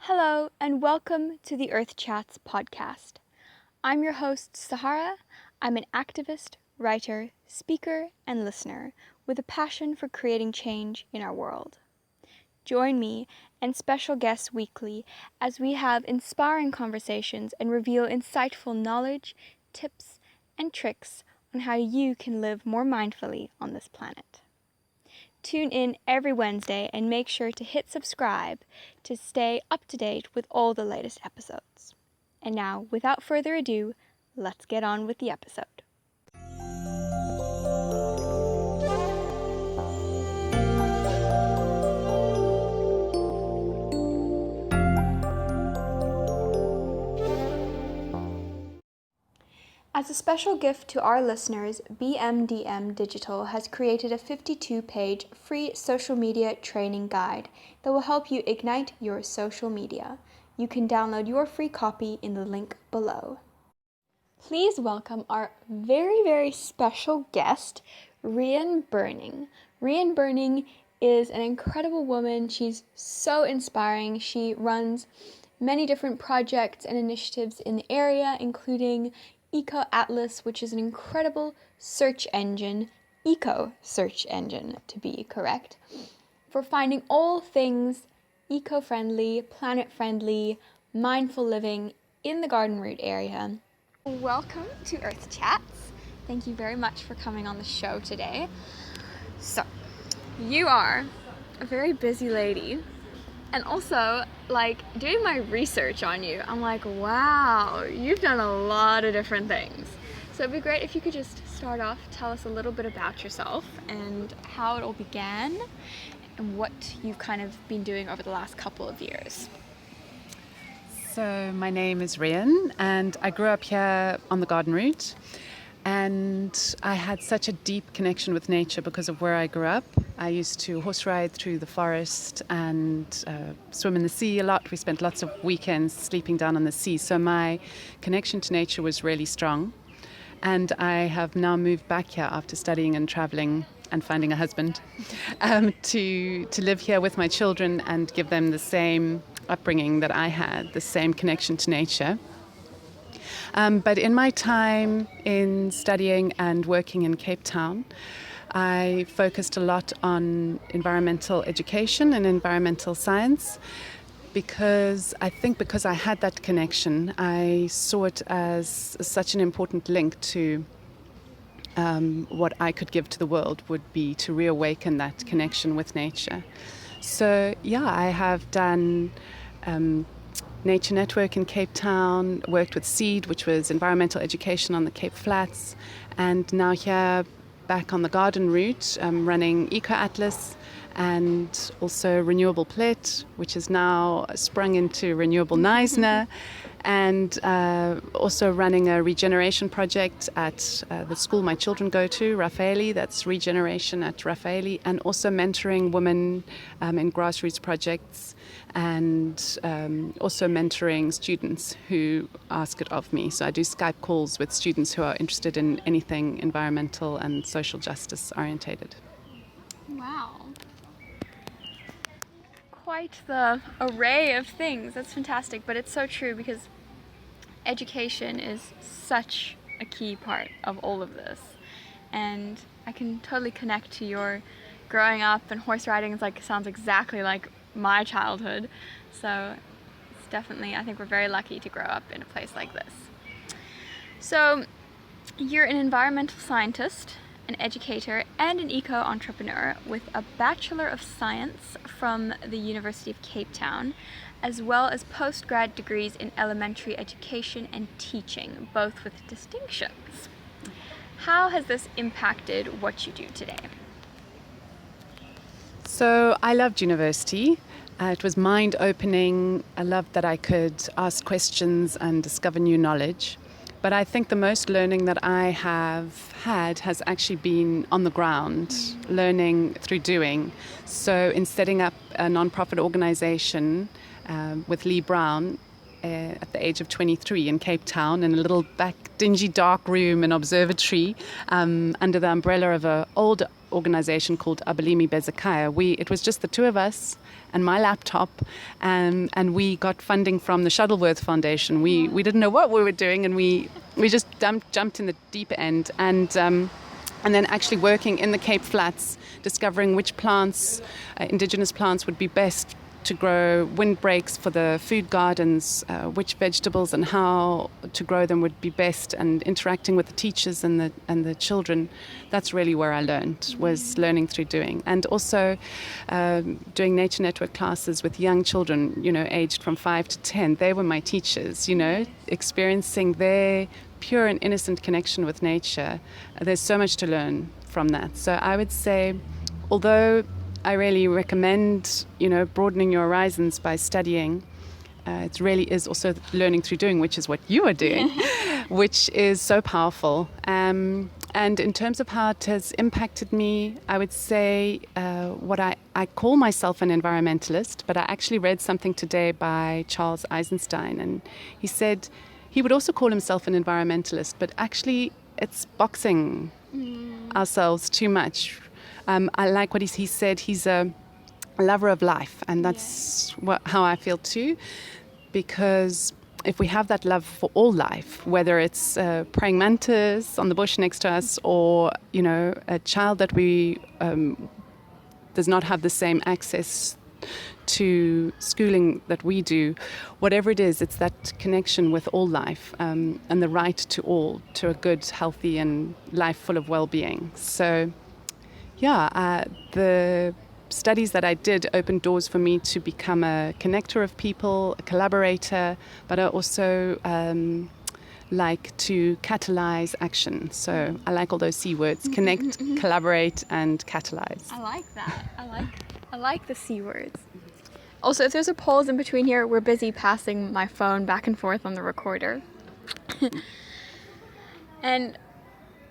Hello, and welcome to the Earth Chats podcast. I'm your host, Sahara. I'm an activist, writer, speaker, and listener with a passion for creating change in our world. Join me and special guests weekly as we have inspiring conversations and reveal insightful knowledge, tips, and tricks on how you can live more mindfully on this planet. Tune in every Wednesday and make sure to hit subscribe to stay up to date with all the latest episodes. And now, without further ado, let's get on with the episode. As a special gift to our listeners, BMDM Digital has created a 52-page free social media training guide that will help you ignite your social media. You can download your free copy in the link below. Please welcome our very special guest, Rhian Berning. Rhian Berning is an incredible woman. She's so inspiring. She runs many different projects and initiatives in the area, including Atlas, which is an incredible search engine, eco-search engine to be correct, for finding all things eco-friendly, planet-friendly, mindful living in the Garden Route area. Welcome to Earth Chats. Thank you very much for coming on the show today. So, you are a very busy lady. And also, doing my research on you, I'm like, wow, you've done a lot of different things. So it'd be great if you could just start off, tell us a little bit about yourself and how it all began and what you've kind of been doing over the last couple of years. So my name is Rhian and I grew up here on the Garden Route. And I had such a deep connection with nature because of where I grew up. I used to horse ride through the forest and swim in the sea a lot. We spent lots of weekends sleeping down on the sea. So my connection to nature was really strong. And I have now moved back here after studying and traveling and finding a husband to live here with my children and give them the same upbringing that I had, the same connection to nature. But in my time in studying and working in Cape Town, I focused a lot on environmental education and environmental science because I had that connection, I saw it as such an important link to what I could give to the world would be to reawaken that connection with nature. So I have done Nature Network in Cape Town, worked with SEED, which was environmental education on the Cape Flats, and now here back on the Garden Route, running Atlas and also Renewable Plate, which is now sprung into Renewable Neisner, and also running a regeneration project at the school my children go to, Raffaeli, that's regeneration at Raffaeli, and also mentoring women in grassroots projects, and also mentoring students who ask it of me. So I do Skype calls with students who are interested in anything environmental and social justice orientated. Wow. Quite the array of things. That's fantastic, but it's so true because education is such a key part of all of this. And I can totally connect to your growing up and horse riding sounds exactly like my childhood. So it's definitely, I think we're very lucky to grow up in a place like this. So you're an environmental scientist, an educator, and an eco-entrepreneur with a Bachelor of Science from the University of Cape Town, as well as postgrad degrees in elementary education and teaching, both with distinctions. How has this impacted what you do today? So I loved university. It was mind-opening. I loved that I could ask questions and discover new knowledge. But I think the most learning that I have had has actually been on the ground, learning through doing. So in setting up a non-profit organization with Lee Brown at the age of 23 in Cape Town, in a little back dingy dark room, an observatory, under the umbrella of an old organization called Abalimi Bezekaya. It was just the two of us and my laptop, and we got funding from the Shuttleworth Foundation. We didn't know what we were doing, and we just jumped in the deep end, and then actually working in the Cape Flats, discovering which plants, indigenous plants, would be best to grow windbreaks for the food gardens, which vegetables and how to grow them would be best, and interacting with the teachers and the children. That's really where I learned, was learning through doing. And also doing Nature Network classes with young children, aged from 5 to 10. They were my teachers, experiencing their pure and innocent connection with nature. There's so much to learn from that. So I would say, although I really recommend, broadening your horizons by studying, it really is also learning through doing, which is what you are doing, which is so powerful. And in terms of how it has impacted me, I would say what I call myself an environmentalist, but I actually read something today by Charles Eisenstein, and he said he would also call himself an environmentalist, but actually it's boxing ourselves too much. I like what he said. He's a lover of life, and that's how I feel too, because if we have that love for all life, whether it's praying mantis on the bush next to us, or a child that we does not have the same access to schooling that we do, whatever it is, it's that connection with all life, and the right to a good, healthy, and life full of well-being. So the studies that I did opened doors for me to become a connector of people, a collaborator, but I also like to catalyze action. So I like all those C words: connect, collaborate, and catalyze. I like that. I like the C words. Also, if there's a pause in between here, we're busy passing my phone back and forth on the recorder. And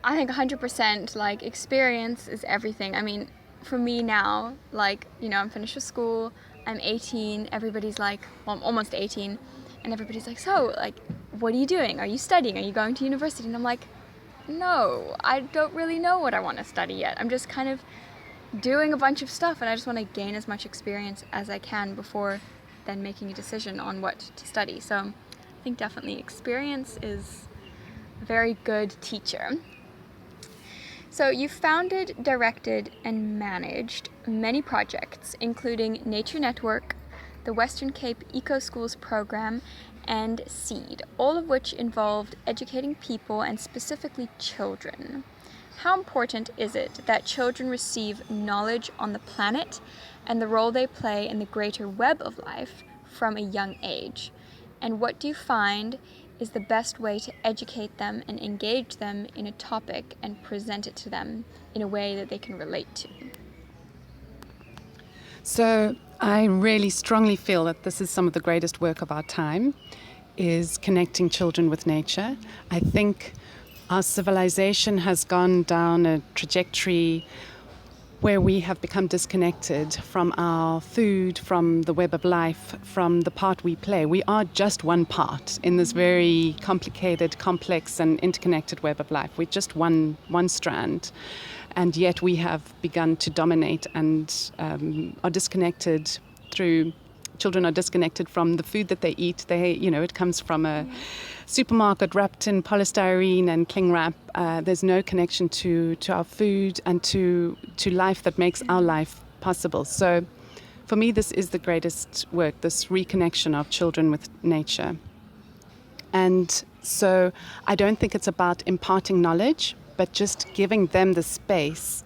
I think 100% experience is everything. I mean, for me now, I'm finished with school, I'm 18, everybody's I'm almost 18, and everybody's so, what are you doing? Are you studying? Are you going to university? And I'm like, no, I don't really know what I want to study yet. I'm just kind of doing a bunch of stuff, and I just want to gain as much experience as I can before then making a decision on what to study. So I think definitely experience is a very good teacher. So you founded, directed, and managed many projects, including Nature Network, the Western Cape Eco Schools program, and SEED, all of which involved educating people and specifically children. How important is it that children receive knowledge on the planet and the role they play in the greater web of life from a young age? And what do you find is the best way to educate them and engage them in a topic and present it to them in a way that they can relate to? So I really strongly feel that this is some of the greatest work of our time, is connecting children with nature. I think our civilization has gone down a trajectory where we have become disconnected from our food, from the web of life, from the part we play. We are just one part in this very complicated, complex, and interconnected web of life. We're just one strand. And yet we have begun to dominate and are disconnected through... Children are disconnected from the food that they eat. It comes from a supermarket wrapped in polystyrene and cling wrap. There's no connection to our food and to life that makes our life possible. So for me, this is the greatest work, this reconnection of children with nature. And so I don't think it's about imparting knowledge, but just giving them the space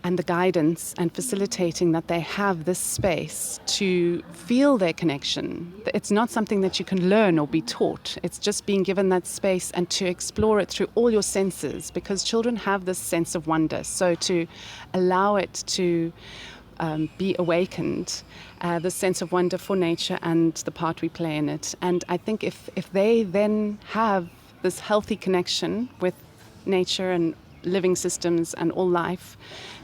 and the guidance and facilitating that they have this space to feel their connection. It's not something that you can learn or be taught. It's just being given that space and to explore it through all your senses, because children have this sense of wonder. So to allow it to be awakened, the sense of wonder for nature and the part we play in it. And I think if they then have this healthy connection with nature and living systems and all life,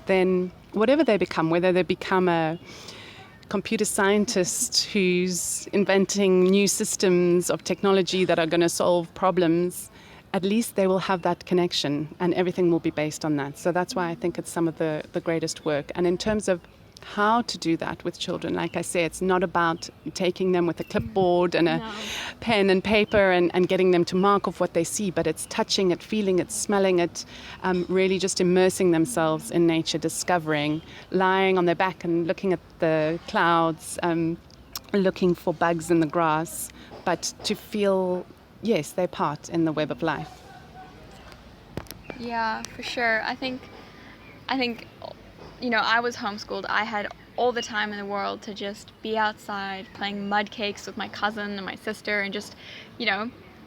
then whatever they become, whether they become a computer scientist who's inventing new systems of technology that are going to solve problems, at least they will have that connection and everything will be based on that. So that's why I think it's some of the greatest work. And in terms of how to do that with children, like I say, it's not about taking them with a clipboard and a pen and paper and getting them to mark off what they see, but it's touching it, feeling it, smelling it, really just immersing themselves in nature, discovering, lying on their back and looking at the clouds, looking for bugs in the grass, but to feel, yes, they're part in the web of life. Yeah, for sure. I think, I was homeschooled. I had all the time in the world to just be outside playing mud cakes with my cousin and my sister and just,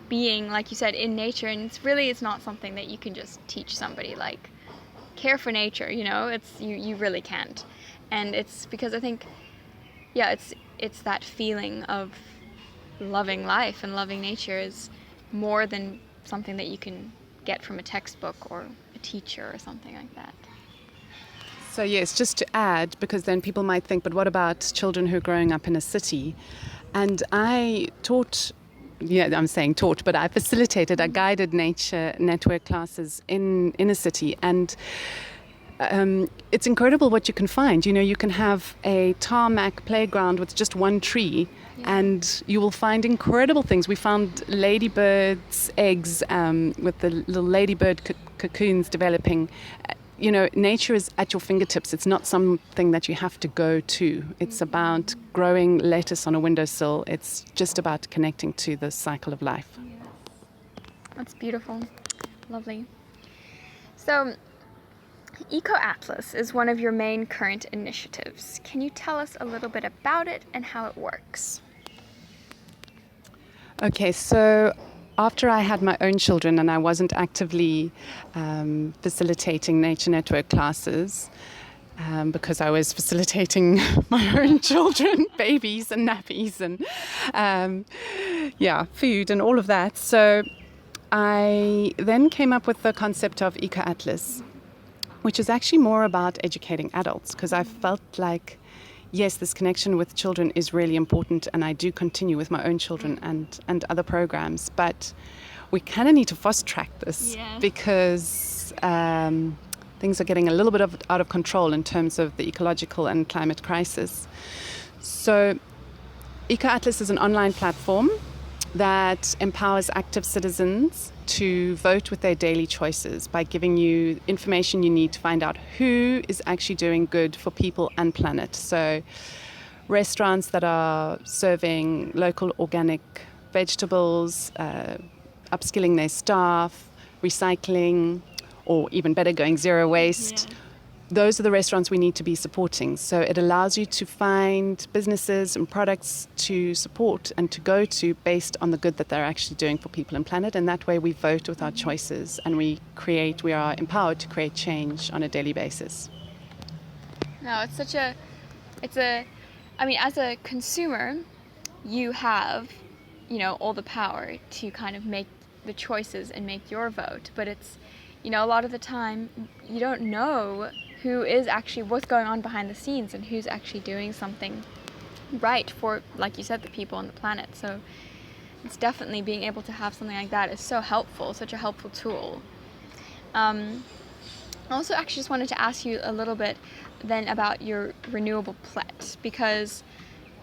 being, like you said, in nature. And it's not something that you can just teach somebody, like, care for nature, you really can't. And it's because I think, it's that feeling of loving life and loving nature is more than something that you can get from a textbook or a teacher or something like that. So yes, just to add, because then people might think, but what about children who are growing up in a city? And I facilitated, I guided nature network classes in a city, and it's incredible what you can find. You can have a tarmac playground with just one tree, and you will find incredible things. We found ladybirds' eggs with the little ladybird cocoons developing. Nature is at your fingertips. It's not something that you have to go to. It's about growing lettuce on a windowsill. It's just about connecting to the cycle of life. Yes. That's beautiful. Lovely. So, Eco-Atlas is one of your main current initiatives. Can you tell us a little bit about it and how it works? Okay, so after I had my own children and I wasn't actively facilitating nature network classes, because I was facilitating my own children, babies and nappies and food and all of that. So I then came up with the concept of Eco-Atlas, which is actually more about educating adults, because I felt like, yes, this connection with children is really important, and I do continue with my own children and other programs, but we kind of need to fast track this because things are getting a little bit out of control in terms of the ecological and climate crisis. So Eco-Atlas is an online platform that empowers active citizens to vote with their daily choices by giving you information you need to find out who is actually doing good for people and planet. So restaurants that are serving local organic vegetables, upskilling their staff, recycling, or even better, going zero waste. Yeah. Those are the restaurants we need to be supporting. So it allows you to find businesses and products to support and to go to based on the good that they're actually doing for people and planet. And that way we vote with our choices and we are empowered to create change on a daily basis. No, as a consumer, you have, all the power to kind of make the choices and make your vote. But it's, a lot of the time you don't know who is actually, what's going on behind the scenes and who's actually doing something right for, like you said, the people on the planet. So it's definitely being able to have something like that is so helpful, such a helpful tool. I also actually just wanted to ask you a little bit then about your Renewable Plate, because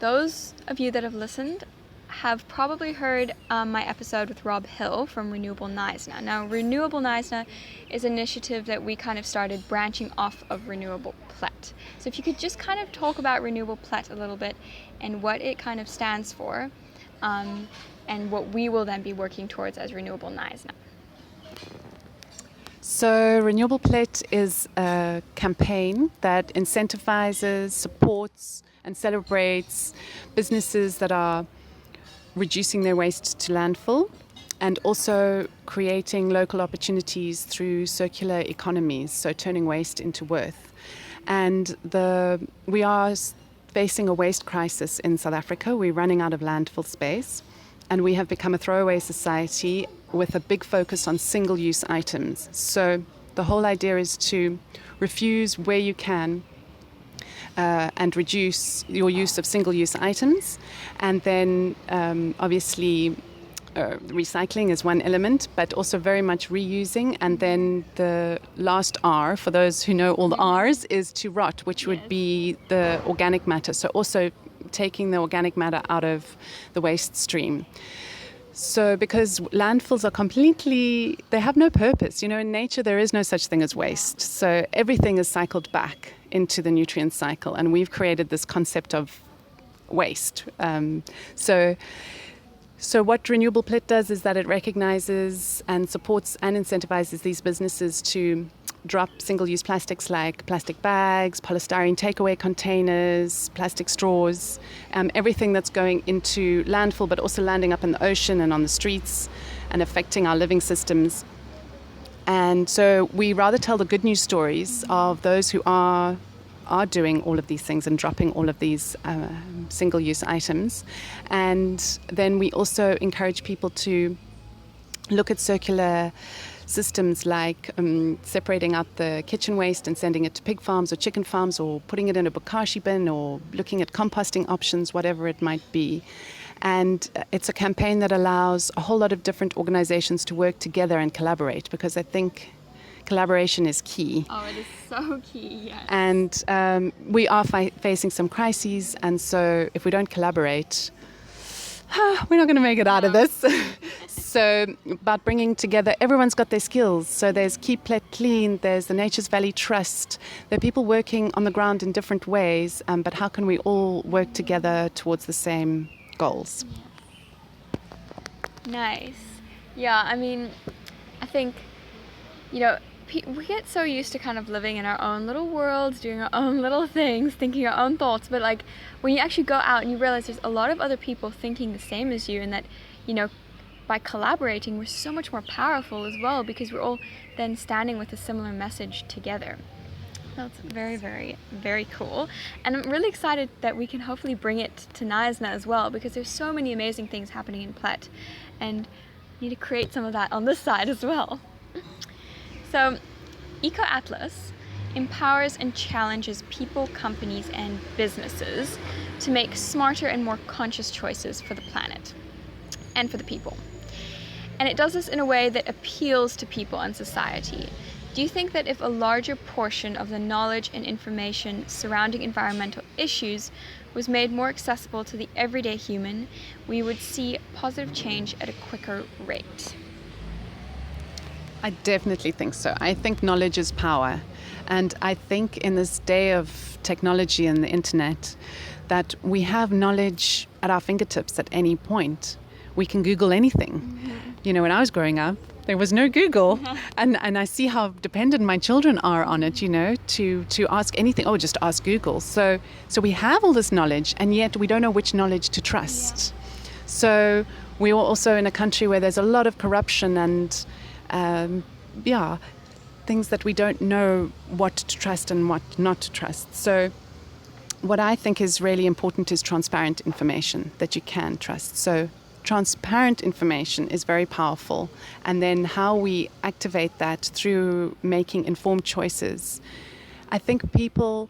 those of you that have listened have probably heard my episode with Rob Hill from Renewable Naisna. Now, Renewable Naisna is an initiative that we kind of started branching off of Renewable Plate. So if you could just kind of talk about Renewable Plate a little bit and what it kind of stands for, and what we will then be working towards as Renewable Naisna. So Renewable Plate is a campaign that incentivizes, supports and celebrates businesses that are reducing their waste to landfill and also creating local opportunities through circular economies, so turning waste into worth. And we are facing a waste crisis in South Africa. We're running out of landfill space, and we have become a throwaway society with a big focus on single-use items. So the whole idea is to refuse where you can and reduce your use of single-use items, and then obviously recycling is one element, but also very much reusing. And then the last R, for those who know all the R's, is to rot, which would be the organic matter. So also taking the organic matter out of the waste stream. So because landfills are they have no purpose. In nature there is no such thing as waste. So everything is cycled back into the nutrient cycle. And we've created this concept of waste. So what Renewable Plate does is that it recognizes and supports and incentivizes these businesses to drop single-use plastics like plastic bags, polystyrene takeaway containers, plastic straws, everything that's going into landfill but also landing up in the ocean and on the streets and affecting our living systems. And so we rather tell the good news stories of those who are doing all of these things and dropping all of these single-use items. And then we also encourage people to look at circular systems like separating out the kitchen waste and sending it to pig farms or chicken farms, or putting it in a bokashi bin, or looking at composting options, whatever it might be. And it's a campaign that allows a whole lot of different organizations to work together and collaborate, because I think collaboration is key. Oh, it is so key, yes. And we are facing some crises, and so if we don't collaborate, we're not going to make it out of this. So about bringing together, everyone's got their skills. So there's Keep Plate Clean, there's the Nature's Valley Trust. There are people working on the ground in different ways, but how can we all work together towards the same goals? Nice. Yeah, I mean, I think, we get so used to kind of living in our own little worlds, doing our own little things, thinking our own thoughts. But like when you actually go out and you realize there's a lot of other people thinking the same as you, and that, by collaborating, we're so much more powerful as well, because we're all then standing with a similar message together. That's very, very, very cool. And I'm really excited that we can hopefully bring it to Knysna as well, because there's so many amazing things happening in Platt, and we need to create some of that on this side as well. So, Eco Atlas empowers and challenges people, companies, and businesses to make smarter and more conscious choices for the planet and for the people. And it does this in a way that appeals to people and society. Do you think that if a larger portion of the knowledge and information surrounding environmental issues was made more accessible to the everyday human, we would see positive change at a quicker rate? I definitely think so. I think knowledge is power. And I think in this day of technology and the internet, that we have knowledge at our fingertips at any point. We can Google anything. Mm-hmm. When I was growing up, there was no Google. Mm-hmm. And I see how dependent my children are on it, to ask anything. Oh, just ask Google. So we have all this knowledge, and yet we don't know which knowledge to trust. Yeah. So we are also in a country where there's a lot of corruption and things that we don't know what to trust and what not to trust. So what I think is really important is transparent information that you can trust. So transparent information is very powerful. And then how we activate that through making informed choices. I think people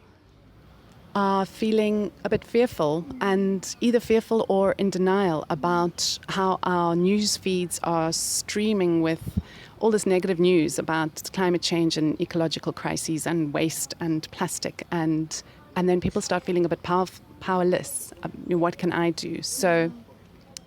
are feeling a bit fearful, and either fearful or in denial about how our news feeds are streaming with all this negative news about climate change and ecological crises and waste and plastic, and then people start feeling a bit powerless. What can I do? So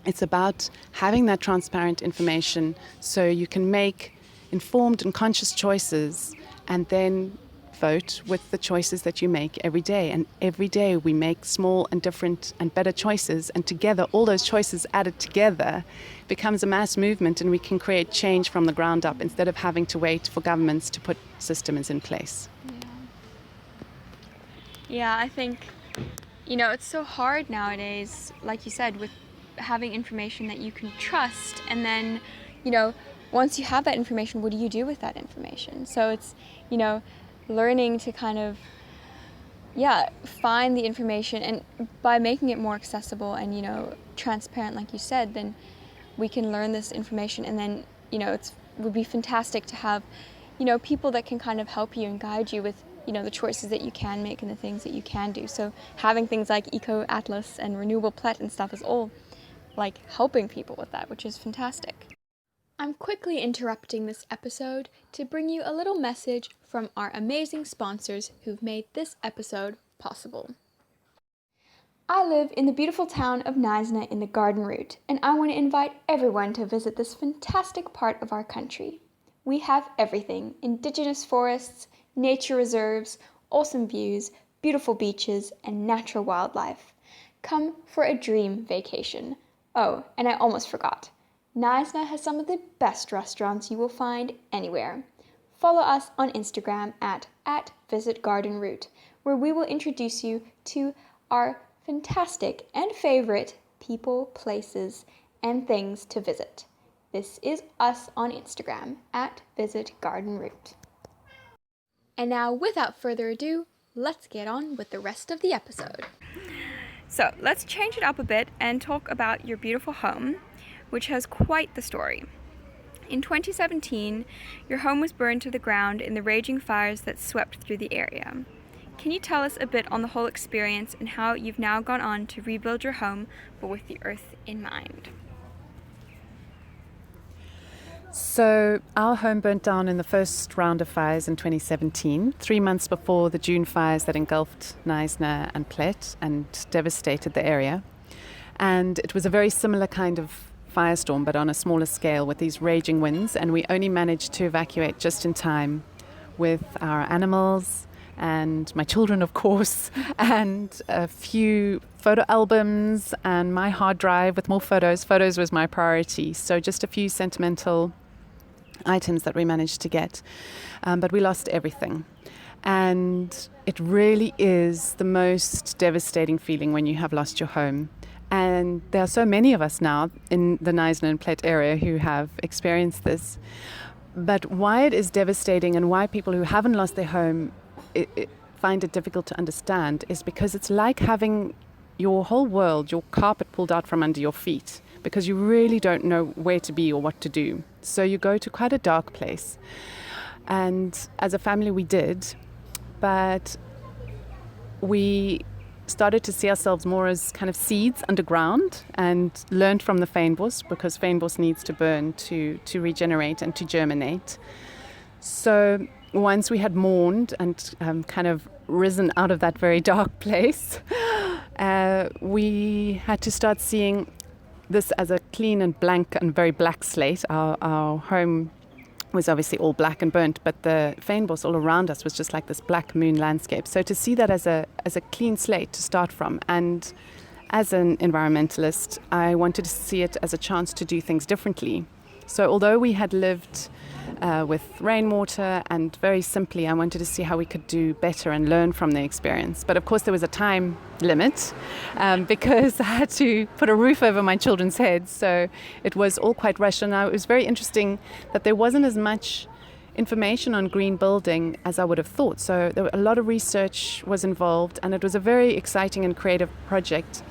it's about having that transparent information so you can make informed and conscious choices, and then vote with the choices that you make every day. And every day we make small and different and better choices, and together all those choices added together becomes a mass movement, and we can create change from the ground up instead of having to wait for governments to put systems in place. Yeah, I think, it's so hard nowadays, like you said, with having information that you can trust, and then, once you have that information, what do you do with that information? So it's, learning to kind of, find the information, and by making it more accessible and, transparent, like you said, then we can learn this information, and then, it would be fantastic to have, people that can kind of help you and guide you with, the choices that you can make and the things that you can do. So having things like Eco Atlas and Renewable Plate and stuff is all like helping people with that, which is fantastic. I'm quickly interrupting this episode to bring you a little message from our amazing sponsors who've made this episode possible. I live in the beautiful town of Neisner in the Garden Route, and I want to invite everyone to visit this fantastic part of our country. We have everything: indigenous forests, nature reserves, awesome views, beautiful beaches, and natural wildlife. Come for a dream vacation. Oh, and I almost forgot. Neisner has some of the best restaurants you will find anywhere. Follow us on Instagram at @visitgardenroute, where we will introduce you to our fantastic and favorite people, places, and things to visit. This is us on Instagram at visitgardenroute. And now, without further ado, let's get on with the rest of the episode. So let's change it up a bit and talk about your beautiful home, which has quite the story. In 2017, your home was burned to the ground in the raging fires that swept through the area. Can you tell us a bit on the whole experience and how you've now gone on to rebuild your home, but with the earth in mind? So our home burnt down in the first round of fires in 2017, 3 months before the June fires that engulfed Neisner and Platte and devastated the area. And it was a very similar kind of firestorm, but on a smaller scale with these raging winds, and we only managed to evacuate just in time with our animals and my children, of course, and a few photo albums and my hard drive with more photos. Photos was my priority, so just a few sentimental items that we managed to get, but we lost everything. And it really is the most devastating feeling when you have lost your home. And there are so many of us now in the Neisner and Platte area who have experienced this. But why it is devastating and why people who haven't lost their home find it difficult to understand is because it's like having your whole world, your carpet pulled out from under your feet, because you really don't know where to be or what to do. So you go to quite a dark place. And as a family we did, but we started to see ourselves more as kind of seeds underground and learned from the fynbos, because fynbos needs to burn to regenerate and to germinate. So once we had mourned and kind of risen out of that very dark place, we had to start seeing this as a clean and blank and very black slate. Our home was obviously all black and burnt, but the fynbos all around us was just like this black moon landscape. So to see that as a clean slate to start from, and as an environmentalist, I wanted to see it as a chance to do things differently. So although we had lived with rainwater and very simply, I wanted to see how we could do better and learn from the experience. But of course there was a time limit because I had to put a roof over my children's heads. So it was all quite rushed. And it was very interesting that there wasn't as much information on green building as I would have thought. So there were a lot of research was involved, and it was a very exciting and creative project.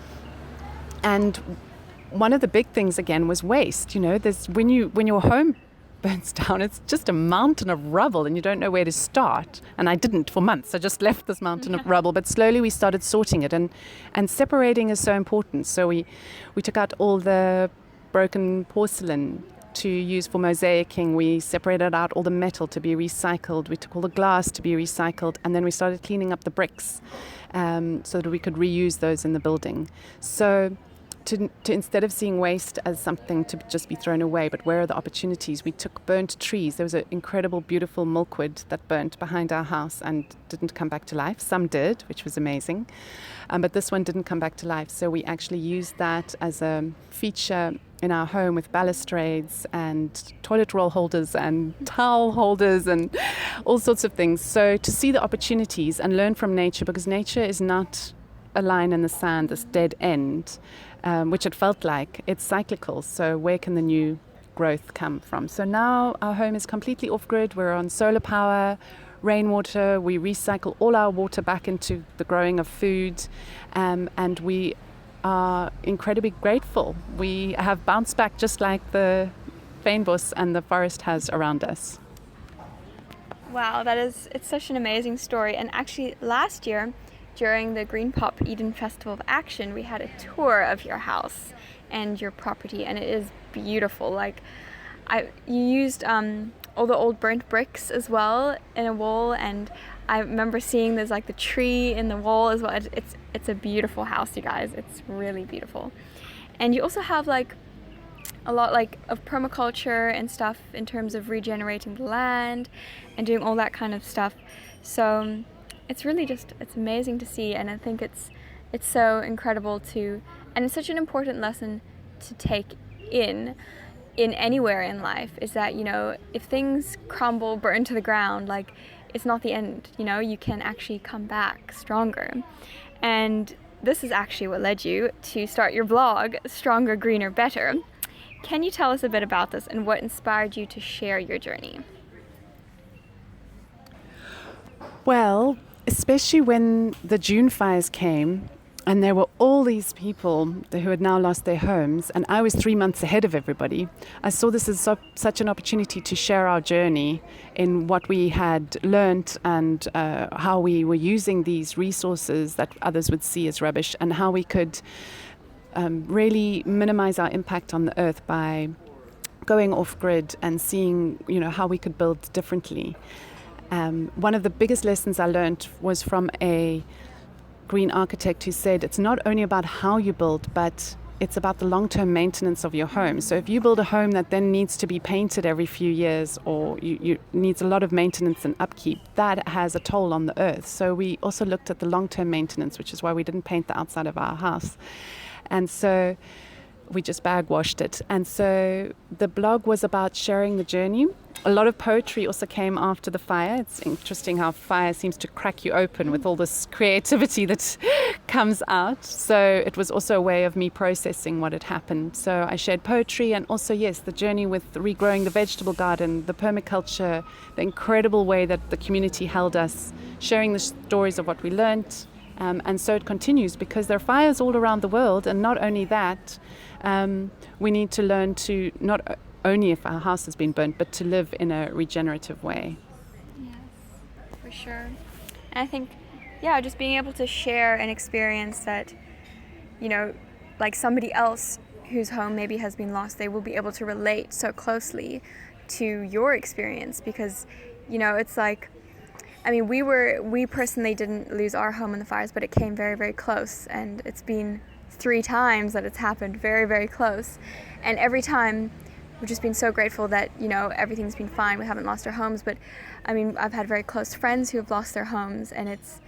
And one of the big things again was waste. You know, there's when your home burns down, it's just a mountain of rubble and you don't know where to start. And I didn't for months. I just left this mountain of rubble, but slowly we started sorting it, and separating is so important. So we took out all the broken porcelain to use for mosaicing. We separated out all the metal to be recycled. We took all the glass to be recycled, and then we started cleaning up the bricks so that we could reuse those in the building. So to instead of seeing waste as something to just be thrown away, but where are the opportunities? We took burnt trees. There was an incredible, beautiful milkwood that burnt behind our house and didn't come back to life. Some did, which was amazing, but this one didn't come back to life. So we actually used that as a feature in our home with balustrades and toilet roll holders and towel holders and all sorts of things. So to see the opportunities and learn from nature, because nature is not a line in the sand, this dead end, which it felt like. It's cyclical, so where can the new growth come from? So now our home is completely off-grid. We're on solar power, rainwater. We recycle all our water back into the growing of food, and we are incredibly grateful. We have bounced back just like the fynbos and the forest has around us. Wow, it's such an amazing story. And actually last year, during the Green Pop Eden Festival of Action, we had a tour of your house, and your property, and it is beautiful. Like, you used all the old burnt bricks as well in a wall, and I remember seeing there's like the tree in the wall as well. It's a beautiful house, you guys. It's really beautiful. And you also have like a lot like of permaculture and stuff in terms of regenerating the land and doing all that kind of stuff. So it's really just, it's amazing to see, and I think it's so incredible to, and it's such an important lesson to take in anywhere in life, is that, you know, if things crumble, burn to the ground, like, it's not the end, you know, you can actually come back stronger. And this is actually what led you to start your blog, Stronger, Greener, Better. Can you tell us a bit about this and what inspired you to share your journey? Well, especially when the June fires came, and there were all these people who had now lost their homes, and I was 3 months ahead of everybody. I saw this as such an opportunity to share our journey in what we had learnt, and how we were using these resources that others would see as rubbish, and how we could really minimize our impact on the earth by going off grid and seeing, you know, how we could build differently. One of the biggest lessons I learned was from a green architect who said it's not only about how you build, but it's about the long-term maintenance of your home. So if you build a home that then needs to be painted every few years, or you needs a lot of maintenance and upkeep, that has a toll on the earth. So we also looked at the long-term maintenance, which is why we didn't paint the outside of our house. And so we just bag washed it. And so the blog was about sharing the journey. A lot of poetry also came after the fire. It's interesting how fire seems to crack you open with all this creativity that comes out. So it was also a way of me processing what had happened. So I shared poetry, and also, yes, the journey with regrowing the vegetable garden, the permaculture, the incredible way that the community held us, sharing the stories of what we learnt. And so it continues, because there are fires all around the world. And not only that, we need to learn to not only if our house has been burnt, but to live in a regenerative way. Yes, for sure. And I think, yeah, just being able to share an experience that, you know, like somebody else whose home maybe has been lost, they will be able to relate so closely to your experience, because, you know, it's like, I mean, we personally didn't lose our home in the fires, but it came very, very close, and it's been 3 times that it's happened very, very close. And every time we've just been so grateful that, you know, everything's been fine. We haven't lost our homes, but I mean, I've had very close friends who have lost their homes, and it's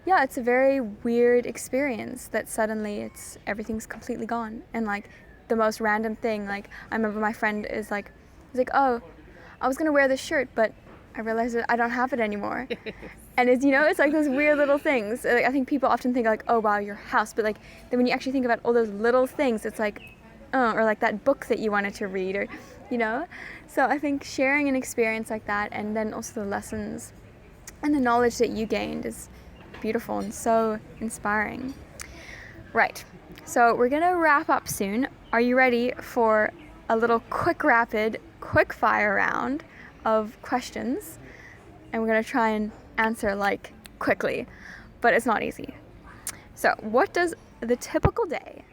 a very weird experience that suddenly everything's completely gone. And like the most random thing, like I remember my friend was like, oh, I was gonna wear this shirt, but I realized that I don't have it anymore. And it's, you know, it's like those weird little things. Like, I think people often think like, oh wow, your house, but like then when you actually think about all those little things, it's like, or like that book that you wanted to read, or, you know. So I think sharing an experience like that, and then also the lessons and the knowledge that you gained, is beautiful and so inspiring. Right, so we're gonna wrap up soon. Are you ready for a little quick fire round of questions? And we're gonna try and answer like quickly, but it's not easy. So what does the typical day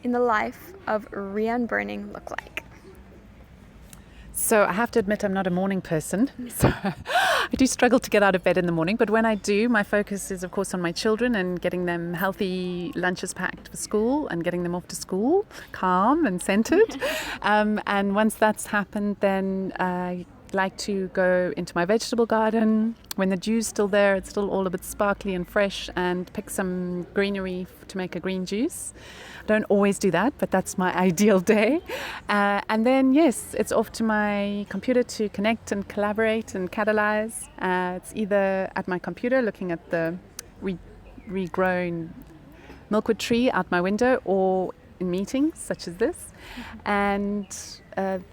in the life of Rhian Berning look like? So I have to admit, I'm not a morning person. So I do struggle to get out of bed in the morning. But when I do, my focus is, of course, on my children and getting them healthy lunches packed for school and getting them off to school, calm and centered. And once that's happened, then I like to go into my vegetable garden. When the dew's still there, it's still all a bit sparkly and fresh, and pick some greenery to make a green juice. I don't always do that, but that's my ideal day. And then, yes, it's off to my computer to connect and collaborate and catalyze. It's either at my computer looking at the regrown milkwood tree out my window, or in meetings such as this. And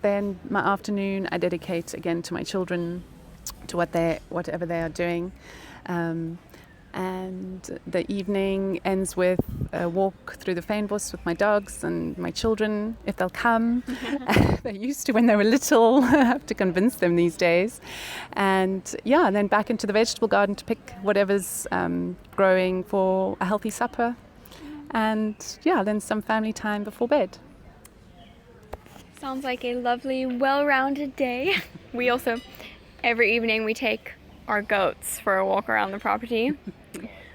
then my afternoon I dedicate again to my children, to whatever they are doing. And the evening ends with a walk through the fynbos with my dogs and my children, if they'll come. They used to when they were little. I have to convince them these days. And then back into the vegetable garden to pick whatever's growing for a healthy supper. And then some family time before bed. Sounds like a lovely, well-rounded day. We also, every evening, we take our goats for a walk around the property.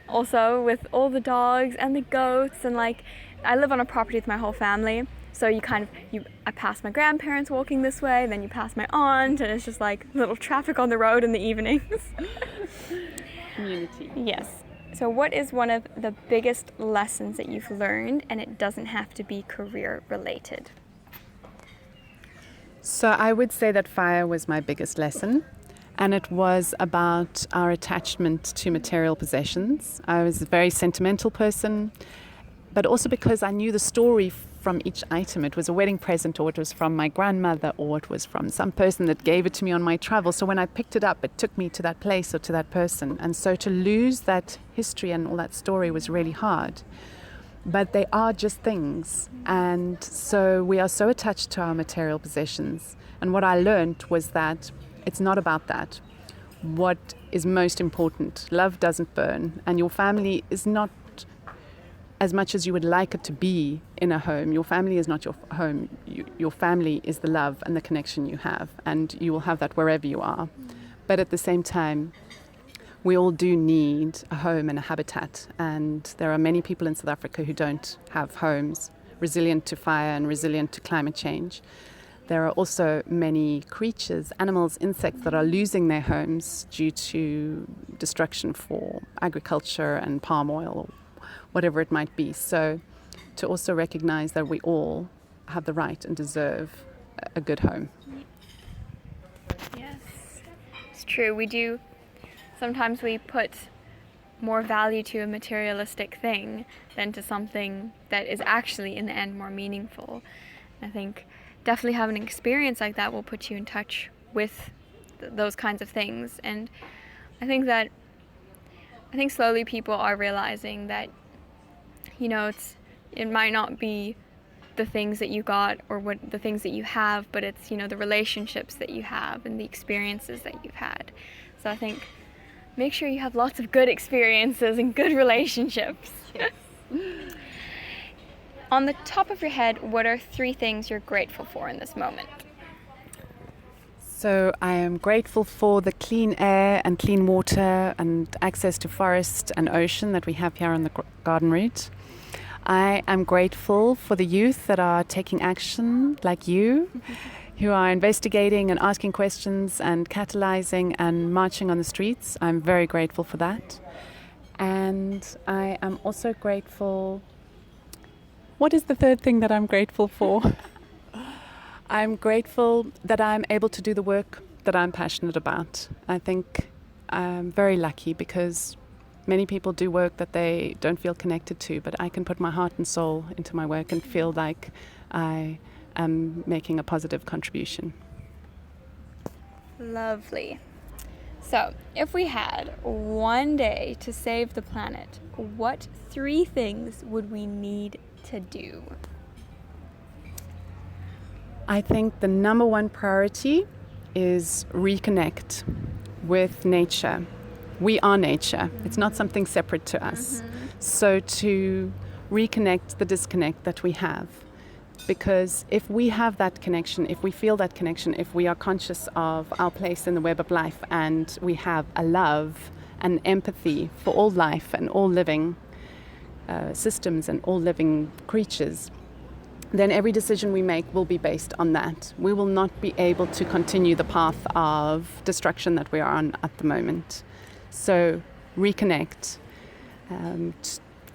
Also, with all the dogs and the goats, and like, I live on a property with my whole family, so I pass my grandparents walking this way, then you pass my aunt, and it's just like little traffic on the road in the evenings. Community. Yes. So what is one of the biggest lessons that you've learned, and it doesn't have to be career related? So I would say that fire was my biggest lesson, and it was about our attachment to material possessions. I was a very sentimental person, but also because I knew the story from each item. It was a wedding present, or it was from my grandmother, or it was from some person that gave it to me on my travel. So when I picked it up, it took me to that place or to that person. And so to lose that history and all that story was really hard. But they are just things. And so we are so attached to our material possessions. And what I learned was that it's not about that. What is most important, love doesn't burn. And your family is not as much as you would like it to be in a home. Your family is not your home. Your family is the love and the connection you have. And you will have that wherever you are. But at the same time, we all do need a home and a habitat, and there are many people in South Africa who don't have homes resilient to fire and resilient to climate change. There are also many creatures, animals, insects that are losing their homes due to destruction for agriculture and palm oil or whatever it might be. So to also recognize that we all have the right and deserve a good home. Yes, it's true. We do. Sometimes we put more value to a materialistic thing than to something that is actually, in the end, more meaningful. I think definitely having an experience like that will put you in touch with those kinds of things. And I think slowly people are realizing that, it might not be the things that you got or the things that you have, but it's, the relationships that you have and the experiences that you've had. So I think make sure you have lots of good experiences and good relationships. Yes. On the top of your head, what are 3 things you're grateful for in this moment? So I am grateful for the clean air and clean water and access to forest and ocean that we have here on the garden route. I am grateful for the youth that are taking action, like you, who are investigating and asking questions and catalyzing and marching on the streets. I'm very grateful for that. And I am also grateful... What is the third thing that I'm grateful for? I'm grateful that I'm able to do the work that I'm passionate about. I think I'm very lucky because many people do work that they don't feel connected to, but I can put my heart and soul into my work and feel like I am making a positive contribution. Lovely. So, if we had one day to save the planet, what 3 things would we need to do? I think the number one priority is reconnect with nature. We are nature. It's not something separate to us. So to reconnect the disconnect that we have. Because if we have that connection, if we feel that connection, if we are conscious of our place in the web of life and we have a love and empathy for all life and all living systems and all living creatures, then every decision we make will be based on that. We will not be able to continue the path of destruction that we are on at the moment. So reconnect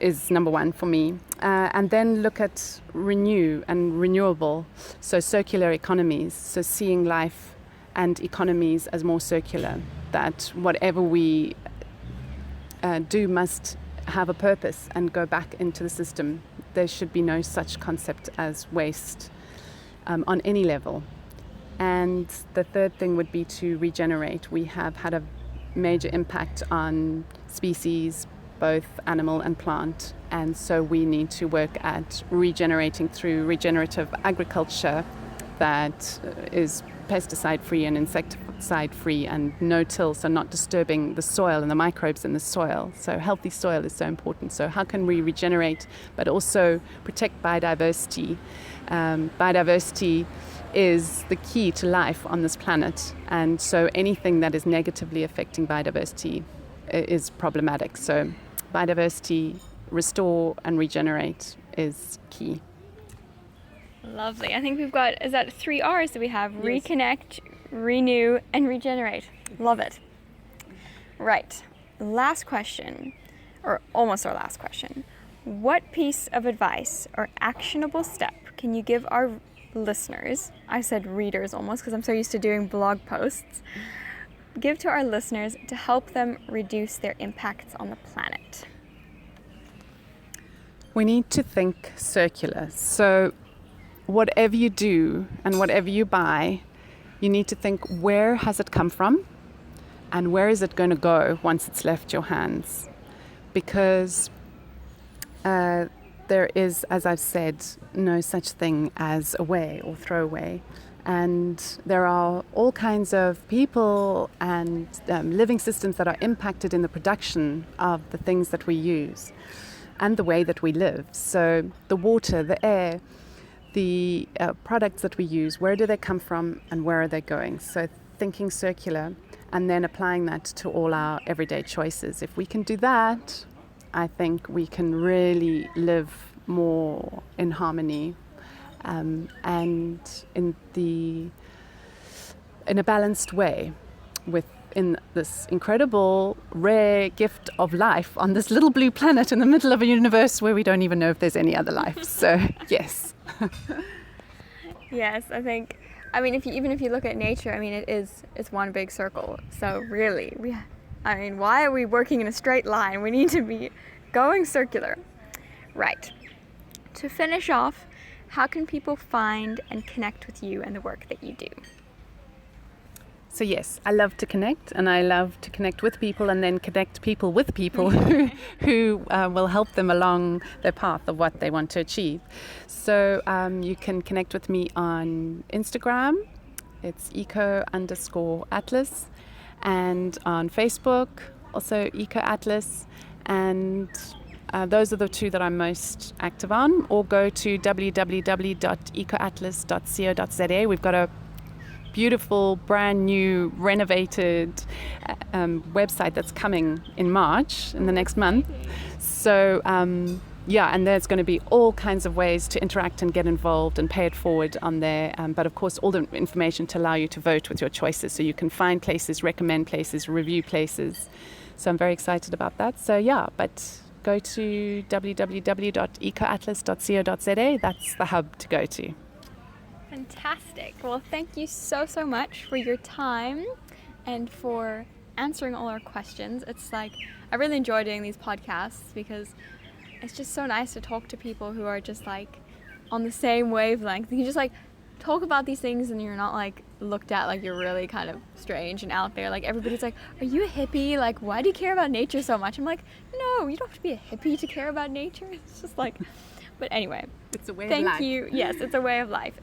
is number one for me. And then look at renew and renewable, so circular economies, so seeing life and economies as more circular, that whatever we do must have a purpose and go back into the system. There should be no such concept as waste on any level. And the third thing would be to regenerate. We have had a major impact on species, both animal and plant, and so we need to work at regenerating through regenerative agriculture that is pesticide-free and insecticide-free and no-till, so not disturbing the soil and the microbes in the soil. So healthy soil is so important. So how can we regenerate but also protect biodiversity? Biodiversity is the key to life on this planet. And so anything that is negatively affecting biodiversity is problematic. So biodiversity, restore and regenerate is key. Lovely. I think we've got, is that 3 R's that we have? Yes. Reconnect, renew, and regenerate. Love it. Right. Last question, or almost our last question. What piece of advice or actionable step can you give our listeners, I said readers almost because I'm so used to doing blog posts, give to our listeners to help them reduce their impacts on the planet? We need to think circular. So whatever you do and whatever you buy, you need to think, where has it come from and where is it going to go once it's left your hands? Because there is, as I've said, no such thing as away or throwaway. And there are all kinds of people and living systems that are impacted in the production of the things that we use and the way that we live. So the water, the air, the products that we use, where do they come from and where are they going? So thinking circular and then applying that to all our everyday choices. If we can do that, I think we can really live more in harmony and in a balanced way within this incredible rare gift of life on this little blue planet in the middle of a universe where we don't even know if there's any other life. So yes. Yes, I think, I mean, even if you look at nature, I mean, it's one big circle. So really, why are we working in a straight line? We need to be going circular. Right. To finish off, how can people find and connect with you and the work that you do? So yes, I love to connect, and I love to connect with people and then connect people with people who will help them along their path of what they want to achieve. So you can connect with me on Instagram. It's eco_atlas, and on Facebook, also eco-atlas. And those are the two that I'm most active on. Or go to www.ecoatlas.co.za. We've got a beautiful, brand new, renovated website that's coming in March, in the next month. So and there's going to be all kinds of ways to interact and get involved and pay it forward on there. But of course, all the information to allow you to vote with your choices. So you can find places, recommend places, review places. So I'm very excited about that. So but go to www.ecoatlas.co.za. That's the hub to go to. Fantastic. Well, thank you so much for your time and for answering all our questions. It's like, I really enjoy doing these podcasts because it's just so nice to talk to people who are just like on the same wavelength. You can just like talk about these things and you're not like looked at like you're really kind of strange and out there. Like everybody's like, are you a hippie? Like, why do you care about nature so much? I'm like, no, you don't have to be a hippie to care about nature. It's just like, but anyway. It's a way of life. Thank you. Yes, it's a way of life.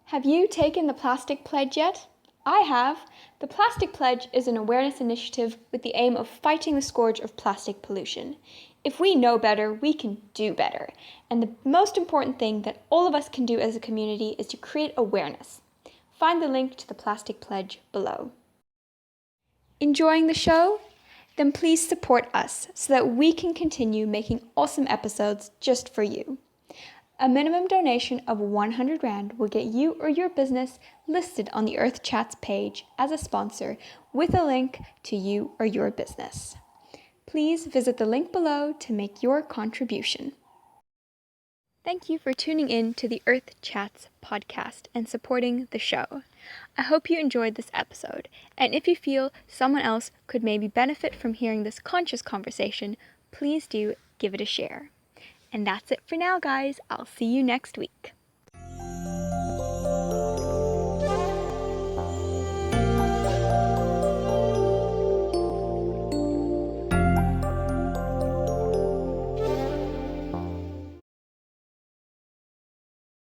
Have you taken the Plastic Pledge yet? I have. The Plastic Pledge is an awareness initiative with the aim of fighting the scourge of plastic pollution. If we know better, we can do better. And the most important thing that all of us can do as a community is to create awareness. Find the link to the Plastic Pledge below. Enjoying the show? Then please support us so that we can continue making awesome episodes just for you. A minimum donation of 100 Rand will get you or your business listed on the Earth Chats page as a sponsor with a link to you or your business. Please visit the link below to make your contribution. Thank you for tuning in to the Earth Chats podcast and supporting the show. I hope you enjoyed this episode, and if you feel someone else could maybe benefit from hearing this conscious conversation, please do give it a share. And that's it for now, guys. I'll see you next week.